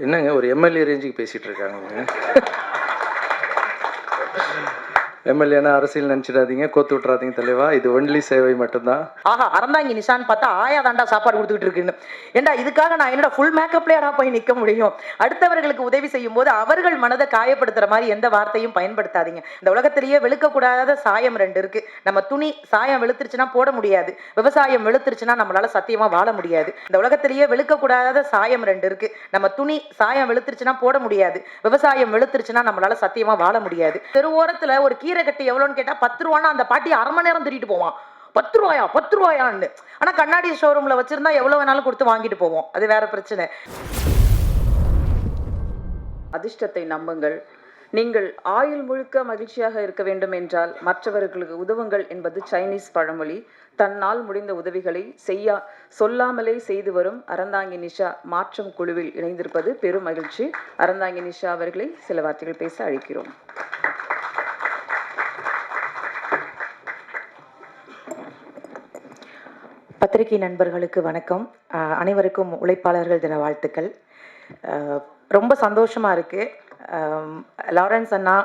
என்னங்க ஒரு எம்எல்ஏ ரேஞ்சுக்கு பேசிகிட்டு இருக்காங்க. எம்எல்ஏனா அரசியல் நினச்சிடாதீங்க, கோத்து விட்றாதீங்க தலைவா. இது ஒன்லி சேவை மட்டும்தான். ஆஹா, அறந்தாங்கி நிஷான் பார்த்தா ஆயா தாண்டா சாப்பாடு கொடுத்துக்கிட்டு இருக்குன்னு. ஏண்டா இதுக்காக நான் என்னோட ஃபுல் மேக்கப்லேயடா போய் நிற்க முடியும்? அடுத்தவர்களுக்கு உதவி செய்யும் போது அவர்கள் மனதை காயப்படுத்துற மாதிரி எந்த வார்த்தையும் பயன்படுத்தாதீங்க. இந்த உலகத்திலேயே வெளுக்கக்கூடாத சாயம் 2 இருக்கு. நம்ம துணி சாயம் வெளுத்துருச்சுன்னா போட முடியாது, விவசாயம் வெளுத்துருச்சுன்னா நம்மளால சத்தியமா வாழ முடியாது. இந்த உலகத்திலேயே வெளுக்கக்கூடாத சாயம் 2 இருக்கு. நம்ம துணி சாயம் வெளுத்துருச்சுன்னா போட முடியாது, விவசாயம் வெளுத்துருச்சுன்னா நம்மளால சத்தியமா வாழ முடியாது. தெருவோரத்துல ஒரு கீரை கட்டி எவ்வளோன்னு கேட்டா 10 ரூபான்னா அந்த பாட்டி அரை மணி நேரம் திருட்டு போவான். 10 ரூபாயா 10 ரூபாயான்னு. ஆனா கண்ணாடி ஷோரூம்ல வச்சிருந்தா எவ்வளவு வேணாலும் கொடுத்து வாங்கிட்டு போவோம். அது வேற பிரச்சனை. அதிர்ஷ்டத்தை நம்புங்கள். நீங்கள் ஆயுள் முழுக்க மகிழ்ச்சியாக இருக்க வேண்டும் என்றால் மற்றவர்களுக்கு உதவுங்கள் என்பது சைனீஸ் பழமொழி. தன்னால் முடிந்த உதவிகளை சொல்லாமலே செய்து வரும் அறந்தாங்கி நிஷா மாற்றம் குழுவில் இணைந்திருப்பது பெரும் மகிழ்ச்சி. அறந்தாங்கி நிஷா அவர்களை சில வார்த்தைகள் பேச அழைக்கிறோம். பத்திரிகை நண்பர்களுக்கு வணக்கம். அனைவருக்கும் உழைப்பாளர்கள் தின வாழ்த்துக்கள். ரொம்ப சந்தோஷமா இருக்கு. லாரன்ஸ் அண்ணா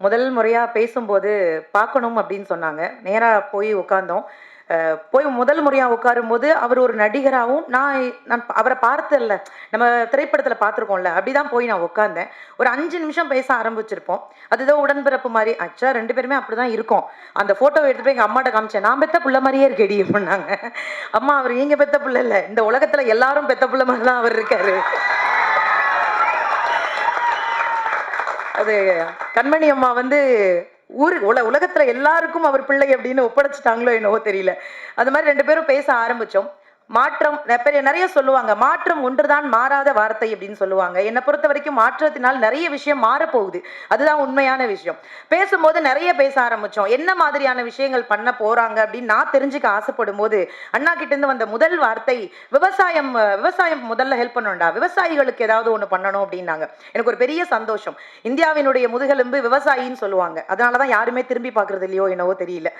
முதல் முறையாக பேசும்போது பார்க்கணும் அப்படின்னு சொன்னாங்க. நேராக போய் உட்காந்தோம். போய் முதல் முறையாக உட்காரும்போது அவர் ஒரு நடிகராகவும் நான் அவரை பார்த்ததில்ல, நம்ம திரைப்படத்தில் பார்த்துருக்கோம்ல, அப்படிதான் போய் நான் உட்காந்தேன். ஒரு 5 நிமிஷம் பேச ஆரம்பிச்சிருப்போம். அதுதான் உடன்பிறப்பு மாதிரி. ஆக்சுவலாக 2 பேருமே அப்படி தான் இருக்கோம். அந்த ஃபோட்டோவை எடுத்து போய் எங்கள் அம்மாட்ட காமிச்சேன். நான் பெத்த பிள்ளை மாதிரியே இருக்கேடி பண்ணாங்க. அம்மா அவர் நீங்கள் பெத்த பிள்ளை இல்லை, இந்த உலகத்தில் எல்லாரும் பெத்த பிள்ளை மாதிரி தான் அவர் இருக்காரு. அது கண்மணி அம்மா உலகத்துல எல்லாருக்கும் அவர் பிள்ளை அப்படின்னு ஒப்படைச்சிட்டாங்களோ என்னவோ தெரியல. அது மாதிரி 2 பேரும் பேச ஆரம்பிச்சோம். மாற்றம் நிறைய சொல்லுவாங்க. மாற்றம் ஒன்றுதான் மாறாத வார்த்தை அப்படின்னு சொல்லுவாங்க. என்னை பொறுத்த வரைக்கும் மாற்றத்தினால் நிறைய விஷயம் மாறப்போகுது. அதுதான் உண்மையான விஷயம். பேசும்போது நிறைய பேச ஆரம்பிச்சோம். என்ன மாதிரியான விஷயங்கள் பண்ண போறாங்க அப்படின்னு நான் தெரிஞ்சுக்க ஆசைப்படும் போது அண்ணா கிட்ட இருந்து வந்த முதல் வார்த்தை விவசாயம் முதல்ல ஹெல்ப் பண்ணணும்டா, விவசாயிகளுக்கு ஏதாவது ஒண்ணு பண்ணணும் அப்படின்னாங்க. எனக்கு ஒரு பெரிய சந்தோஷம். இந்தியாவினுடைய முதுகெலும்பு விவசாயின்னு சொல்லுவாங்க. அதனாலதான் யாருமே திரும்பி பாக்குறது இல்லையோ என்னவோ தெரியல.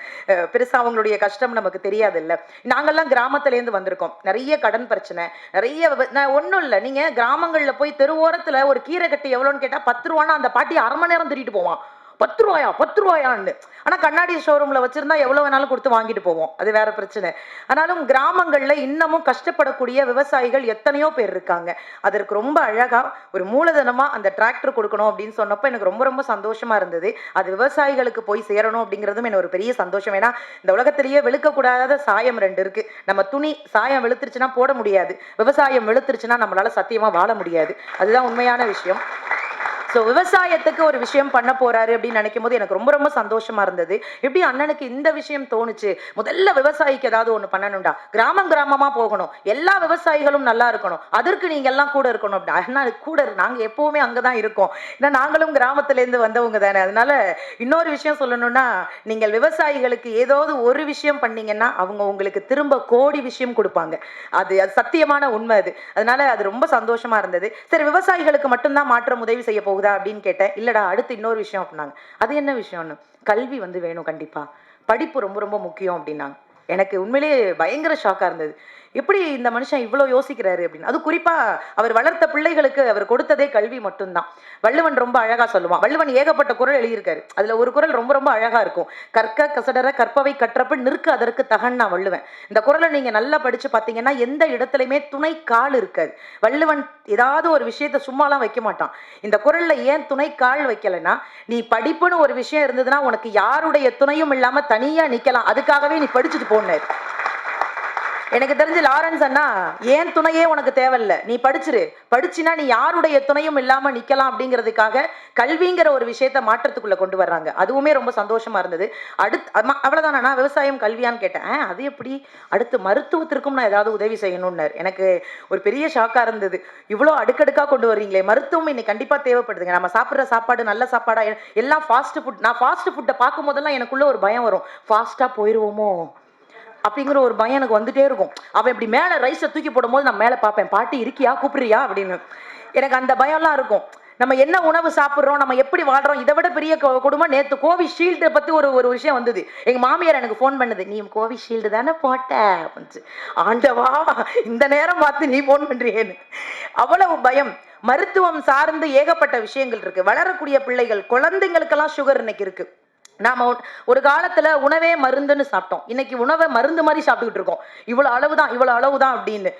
பெருசா அவங்களுடைய கஷ்டம் நமக்கு தெரியாது இல்ல. நாங்கெல்லாம் கிராமத்துல இருந்து வந்திருக்கோம். நிறைய கடன் பிரச்சனை, நிறைய ஒண்ணும் இல்ல. நீங்க கிராமங்கள்ல போய் தெருவோரத்துல ஒரு கீரை கட்டி எவ்வளோன்னு கேட்டா 10 ரூபான்னா அந்த பாட்டி அரை மணி நேரம் திருட்டு போவான். 10 ரூபாயா 10 ரூபாயான்னு. ஆனா கண்ணாடி ஷோரூம்ல வச்சிருந்தா எவ்வளவு வேணாலும் கொடுத்து வாங்கிட்டு போவோம். அது வேற பிரச்சனை. ஆனாலும் கிராமங்கள்ல இன்னமும் கஷ்டப்படக்கூடிய விவசாயிகள் எத்தனையோ பேர் இருக்காங்க. அதற்கு ரொம்ப அழகா ஒரு மூலதனமா அந்த டிராக்டர் கொடுக்கணும் அப்படின்னு சொன்னப்ப எனக்கு ரொம்ப ரொம்ப சந்தோஷமா இருந்தது. அது விவசாயிகளுக்கு போய் சேரணும் அப்படிங்கிறதும் எனக்கு ஒரு பெரிய சந்தோஷம். ஏன்னா இந்த உலகத்திலேயே வெளுக்கக்கூடாத சாயம் 2 இருக்கு. நம்ம துணி சாயம் வெளுத்துருச்சுன்னா போட முடியாது, விவசாயம் வெளுத்துருச்சுன்னா நம்மளால சத்தியமா வாழ முடியாது. அதுதான் உண்மையான விஷயம். ஸோ விவசாயத்துக்கு ஒரு விஷயம் பண்ண போறாரு அப்படின்னு நினைக்கும் போது எனக்கு ரொம்ப ரொம்ப சந்தோஷமா இருந்தது. எப்படி அண்ணனுக்கு இந்த விஷயம் தோணுச்சு? முதல்ல விவசாயிக்கு ஏதாவது ஒன்று பண்ணணும்டா, கிராமமா போகணும், எல்லா விவசாயிகளும் நல்லா இருக்கணும், அதற்கு நீங்க எல்லாம் கூட இருக்கணும் அப்படி. அண்ணா கூட நாங்க எப்பவுமே அங்கதான் இருக்கோம். ஏன்னா நாங்களும் கிராமத்திலேருந்து வந்தவங்க தானே. அதனால இன்னொரு விஷயம் சொல்லணும்னா, நீங்கள் விவசாயிகளுக்கு ஏதாவது ஒரு விஷயம் பண்ணீங்கன்னா அவங்க உங்களுக்கு திரும்ப கோடி விஷயம் கொடுப்பாங்க. அது சத்தியமான உண்மை அது. அதனால அது ரொம்ப சந்தோஷமா இருந்தது. சரி, விவசாயிகளுக்கு மட்டும்தான் மாற்றம் உதவி செய்ய போகுதா அப்படின்னு கேட்டேன். இல்லடா, அடுத்து இன்னொரு விஷயம் அப்படின்னாங்க. அது என்ன விஷயம்னு? கல்வி வேணும், கண்டிப்பா படிப்பு ரொம்ப ரொம்ப முக்கியம் அப்படின்னாங்க. எனக்கு உண்மையிலேயே பயங்கர ஷாக்கா இருந்தது. எப்படி இந்த மனுஷன் இவ்வளவு யோசிக்கிறாரு அப்படின்னு. அது குறிப்பா அவர் வளர்த்த பிள்ளைகளுக்கு அவர் கொடுத்ததே கல்வி மட்டும்தான். வள்ளுவன் ரொம்ப அழகா சொல்லுவான். வள்ளுவன் ஏகப்பட்ட குறள் எழுதியிருக்காரு. அதுல ஒரு குறள் ரொம்ப ரொம்ப அழகா இருக்கும். கற்க கசடர கற்பவை கற்றப்ப நிற்க அதற்கு தகன்னா வள்ளுவன். இந்த குறளை நீங்க நல்லா படிச்சு பார்த்தீங்கன்னா எந்த இடத்துலையுமே துணை கால் இருக்காது. வள்ளுவன் ஏதாவது ஒரு விஷயத்த சும்மாலாம் வைக்க மாட்டான். இந்த குறள்ல ஏன் துணை கால் வைக்கலைன்னா, நீ படிப்புன்னு ஒரு விஷயம் இருந்ததுன்னா உனக்கு யாருடைய துணையும் இல்லாம தனியா நிக்கலாம், அதுக்காகவே நீ படிச்சுட்டு போனாரு. எனக்கு தெரிஞ்சு லாரன்ஸ் அண்ணா ஏன் துணையே உனக்கு தேவையில்ல, நீ படிச்சினா நீ யாருடைய துணையும் இல்லாம நிக்கலாம் அப்படிங்கிறதுக்காக கல்விங்கிற ஒரு விஷயத்த மாற்றத்துக்குள்ள கொண்டு வர்றாங்க. அதுவுமே ரொம்ப சந்தோஷமா இருந்தது. அவ்வளவுதான். நான் விவசாயம் கல்வியான்னு கேட்டேன். அது எப்படி? அடுத்து மருத்துவத்திற்கும் நான் ஏதாவது உதவி செய்யணும்னாரு. எனக்கு ஒரு பெரிய ஷாக்கா இருந்தது. இவ்வளோ அடுக்கடுக்கா கொண்டு வர்றீங்களே. மருத்துவம் இன்னைக்கு கண்டிப்பா தேவைப்படுதுங்க. நம்ம சாப்பிட்ற சாப்பாடு நல்ல சாப்பாடா, எல்லாம் ஃபாஸ்ட் ஃபுட். நான் ஃபாஸ்ட் ஃபுட்டை பார்க்கும் போதெல்லாம் எனக்குள்ள ஒரு பயம் வரும். ஃபாஸ்டா போயிடுவோமோ அப்படிங்கிற ஒரு பயம் எனக்கு வந்துட்டே இருக்கும். அவன் இப்படி மேலே ரைஸை தூக்கி போடும் போது நான் மேலே பார்ப்பேன், பாட்டி இருக்கியா கூப்பிடுறியா அப்படின்னு. எனக்கு அந்த பயம்லாம் இருக்கும். நம்ம என்ன உணவு சாப்பிட்றோம், நம்ம எப்படி வாழ்றோம், இதை விட பெரிய கொடுமை. நேற்று கோவிஷீல்டை பற்றி ஒரு விஷயம் வந்தது. எங்கள் மாமியார் எனக்கு ஃபோன் பண்ணுது, நீ கோவிஷீல்டு தானே போட்ட அப்படின்ச்சு. ஆண்டவா, இந்த நேரம் பார்த்து நீ ஃபோன் பண்ணுறியேன்னு. அவ்வளவு பயம். மருத்துவம் சார்ந்து ஏகப்பட்ட விஷயங்கள் இருக்கு. வளரக்கூடிய பிள்ளைகள், குழந்தைங்களுக்கெல்லாம் சுகர் இன்னைக்கு இருக்கு. நாம ஒரு காலத்துல உணவே மருந்துன்னு சாப்பிட்டோம். இன்னைக்கு உணவை மருந்து மாதிரி சாப்பிட்டுக்கிட்டு இருக்கோம். இவ்வளவு அளவுதான் அப்படின்னு.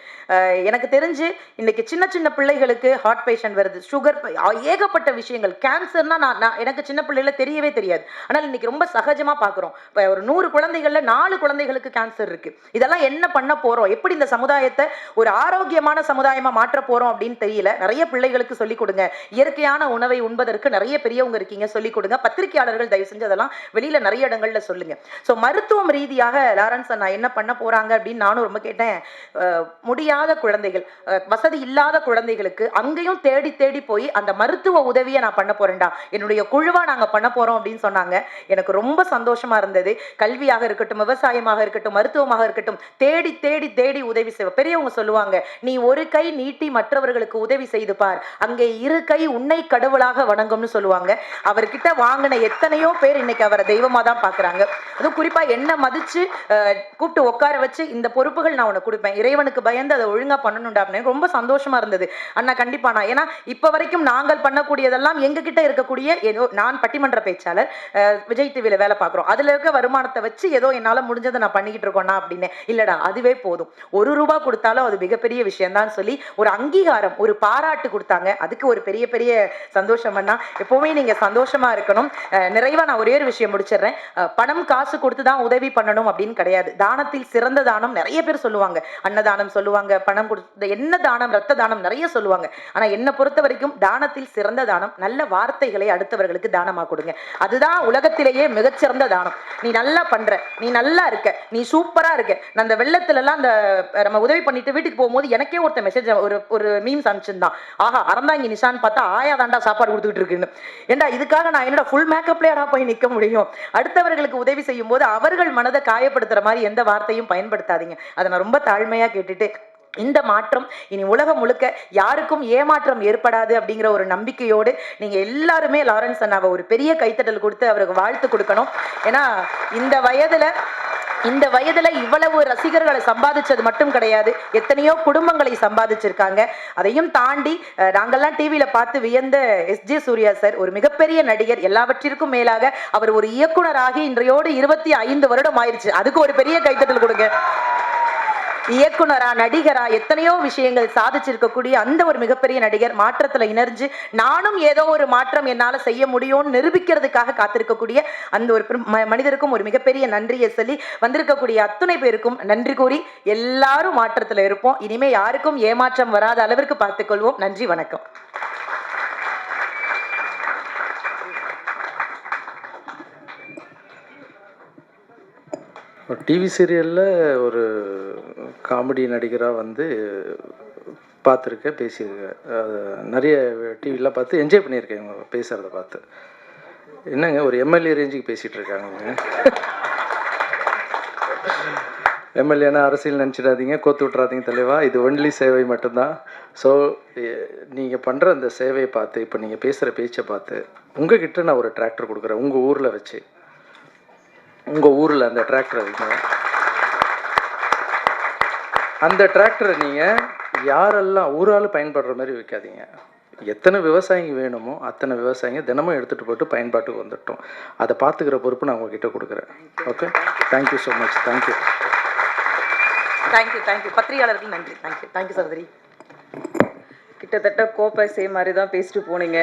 எனக்கு தெரிஞ்சு இன்னைக்கு சின்ன சின்ன பிள்ளைகளுக்கு ஹார்ட் பேஷண்ட் வருது, சுகர், ஏகப்பட்ட விஷயங்கள். கேன்சர்னா நான் எனக்கு சின்ன பிள்ளைல தெரியவே தெரியாது. ஆனால் இன்னைக்கு ரொம்ப சகஜமா பாக்குறோம். இப்ப ஒரு 100 குழந்தைகள்ல 4 குழந்தைகளுக்கு கேன்சர் இருக்கு. இதெல்லாம் என்ன பண்ண போறோம், எப்படி இந்த சமுதாயத்தை ஒரு ஆரோக்கியமான சமுதாயமா மாற்ற போறோம் அப்படின்னு தெரியல. நிறைய பிள்ளைகளுக்கு சொல்லிக் கொடுங்க. இயற்கையான உணவை உண்பதற்கு நிறைய பெரியவங்க இருக்கீங்க, சொல்லிக் கொடுங்க. பத்திரிகையாளர்கள் தயவு செஞ்சு அதெல்லாம் வெளியில நிறைய இடங்கள்ல சொல்லுங்க. சோ மருத்துவம் ரீதியாக லாரன்ஸ் அண்ணா என்ன பண்ண போறாங்க அப்படின்னு நானும் ரொம்ப கேட்டேன். முடியாத குழந்தைகள், வசதி இல்லாத குழந்தைகளுக்கு அங்கேயும் தேடி தேடி போய் அந்த மருத்துவ உதவியை நான் பண்ண போறேன்டா, என்னுடைய குழுவா நாங்க பண்ண போறோம் அப்படின்னு சொன்னாங்க. எனக்கு ரொம்ப சந்தோஷமா இருந்தது. கல்வியாக இருக்கட்டும், விவசாயமாக இருக்கட்டும், மருத்துவமாக இருக்கட்டும், தேடி தேடி தேடி உதவி செய்வ. பெரியவங்க சொல்லுவாங்க, நீ ஒரு கை நீட்டி மற்றவர்களுக்கு உதவி செய்து பார், அங்கே இரு கை உன்னை கடவுளாக வணங்கும்னு சொல்லுவாங்க. அவர்கிட்ட வாங்கின எத்தனையோ பேர் இன்னைக்கு அவரை தெய்வமா தான் பாக்குறாங்க. அதுவும் குறிப்பா என்ன மதிச்சு கூப்பிட்டு உட்கார வச்சு, இந்த பொறுப்புகள் நான் உனக்கு கொடுப்பேன், இறைவனுக்கு பயந்து அதை ஒழுங்கா பண்ணணும்டா அப்படின்னு ரொம்ப சந்தோஷமா இருந்தது. அண்ணா கண்டிப்பா நான், ஏன்னா இப்ப வரைக்கும் நாங்கள் பண்ணக்கூடியதெல்லாம் எங்க கிட்ட இருக்கக்கூடிய ஏதோ, நான் பட்டிமன்ற பேச்சாளர், விஜய் டிவில வேலை பார்க்குறோம், அதுல இருக்க வருமானத்தை வச்சு ஏதோ என்னால முடிஞ்சதை நான் பண்ணிக்கிட்டு இருக்கோம்னா அப்படின்னு. இல்லடா அதுவே போதும், ₹1 கொடுத்தாலும் அது மிகப்பெரிய விஷயம் தான் சொல்லி ஒரு அங்கீகாரம், ஒரு பாராட்டு கொடுத்தாங்க. அதுக்கு ஒரு பெரிய பெரிய சந்தோஷம். அண்ணா எப்பவுமே நீங்க சந்தோஷமா இருக்கணும். நிறைவா நான் ஒரே ஒரு விஷயம் முடிச்சிடுறேன். பணம் காசு கொடுத்து தான் உதவி பண்ணணும் அப்படின்னு கிடையாது. தானத்தில் சிறந்த தானம் நிறைய பேர் சொல்லுவாங்க, அன்னதானம் சொல்லுவாங்க, பணம் கொடுத்து என்ன தானம், ரத்த தானம் நிறைய சொல்லுவாங்க. ஆனா என்ன பொறுத்த வரைக்கும் தானத்தில் சிறந்த தானம் நல்ல வார்த்தைகளை அடுத்தவர்களுக்கு தானமா கொடுங்க. அதுதான் உலகத்திலேயே மிகச்சிறந்த தானம். நீ நல்லா பண்ற, நீ நல்லா இருக்க, நீ சூப்பரா இருக்க. நான் அந்த வெள்ளத்துல எல்லாம் அந்த நம்ம உதவி பண்ணிட்டு வீட்டுக்கு போகும்போது எனக்கே ஒருத்த மெசேஜ், ஒரு மீம்ஸ் அனுப்பிச்சிருந்தான். ஆஹா அறந்தாங்கி நிஷான் பார்த்தா ஆயா தாண்டா சாப்பாடு கொடுத்துட்டு இருக்குன்னு. ஏண்டா இதுக்காக நான் என்னோட ஃபுல் மேக்கப்லயா போய் நிக்க முடியும்? அடுத்தவர்களுக்கு உதவி செய்யும் போது அவர்கள் மனதை காயப்படுத்துற மாதிரி எந்த வார்த்தையும் பயன்படுத்தாதீங்க. அதை நான் ரொம்ப தாழ்மையா கேட்டுட்டு, இந்த மாற்றம் இனி உலகம் முழுக்க யாருக்கும் ஏமாற்றம் ஏற்படாது அப்படிங்கிற ஒரு நம்பிக்கையோடு நீங்க எல்லாருமே லாரன்ஸ் அண்ணாவை ஒரு பெரிய கைத்தட்டல் கொடுத்து அவருக்கு வாழ்த்து கொடுக்கணும். ஏன்னா இந்த வயதுல இவ்வளவு ரசிகர்களை சம்பாதிச்சது மட்டும் கிடையாது, எத்தனையோ குடும்பங்களை சம்பாதிச்சிருக்காங்க. அதையும் தாண்டி நாங்கெல்லாம் டிவியில பார்த்து வியந்த எஸ்.ஜே. சூர்யா சார் ஒரு மிகப்பெரிய நடிகர். எல்லாவற்றிற்கும் மேலாக அவர் ஒரு இயக்குனராகி இன்றையோடு 25 வருடம் ஆயிடுச்சு. அதுக்கு ஒரு பெரிய கைத்தட்டல் கொடுங்க. இயக்குனரா, நடிகரா எத்தனையோ விஷயங்கள் சாதிச்சிருக்கக்கூடிய அந்த ஒரு மிகப்பெரிய நடிகர் மாற்றத்துல இணைஞ்சு நானும் ஏதோ ஒரு மாற்றம் என்னால செய்ய முடியும்னு நிரூபிக்கிறதுக்காக காத்திருக்கக்கூடிய அந்த ஒரு மனிதருக்கும் ஒரு மிகப்பெரிய நன்றியை சொல்லி, வந்திருக்கக்கூடிய அத்துணை பேருக்கும் நன்றி கூறி எல்லாரும் மாற்றத்துல இருப்போம். இனிமே யாருக்கும் ஏமாற்றம் வராத அளவிற்கு பார்த்துக் கொள்வோம். நன்றி, வணக்கம். டிவி சீரியலில் ஒரு காமெடி நடிகராக வந்து பார்த்துருக்கேன், பேசியிருக்கேன். அது நிறைய டிவிலாம் பார்த்து என்ஜாய் பண்ணியிருக்கேன் இவங்க பேசுகிறத பார்த்து. என்னங்க ஒரு எம்எல்ஏ ரேஞ்சுக்கு பேசிகிட்டு இருக்காங்க. எம்எல்ஏனா அரசியல் நினச்சிடாதீங்க, கோத்து விட்றாதீங்க தலைவா. இது ஒன்லி சேவை மட்டும்தான். ஸோ நீங்கள் பண்ணுற அந்த சேவையை பார்த்து, இப்போ நீங்கள் பேசுகிற பேச்சை பார்த்து, உங்ககிட்ட நான் ஒரு டிராக்டர் கொடுக்குறேன், உங்கள் ஊரில் வச்சு, உங்கள் ஊரில் அந்த டிராக்டரை வைங்க. அந்த டிராக்டரை நீங்கள் யாரெல்லாம் ஒரு ஆள் பயன்படுற மாதிரி வைக்காதீங்க. எத்தனை விவசாயிங்க வேணுமோ அத்தனை விவசாயிங்க தினமும் எடுத்துகிட்டு போட்டு பயன்பாட்டுக்கு வந்துட்டோம். அதை பார்த்துக்கிற பொறுப்பு நான் உங்ககிட்ட கொடுக்குறேன். Okay, thank you so much. Thank you. பத்திரிகையாளர்கள் நன்றி. தேங்க்யூ சகோதரி. கிட்டத்தட்ட கோப்பை சே மாதிரி தான் பேசிட்டு போனீங்க.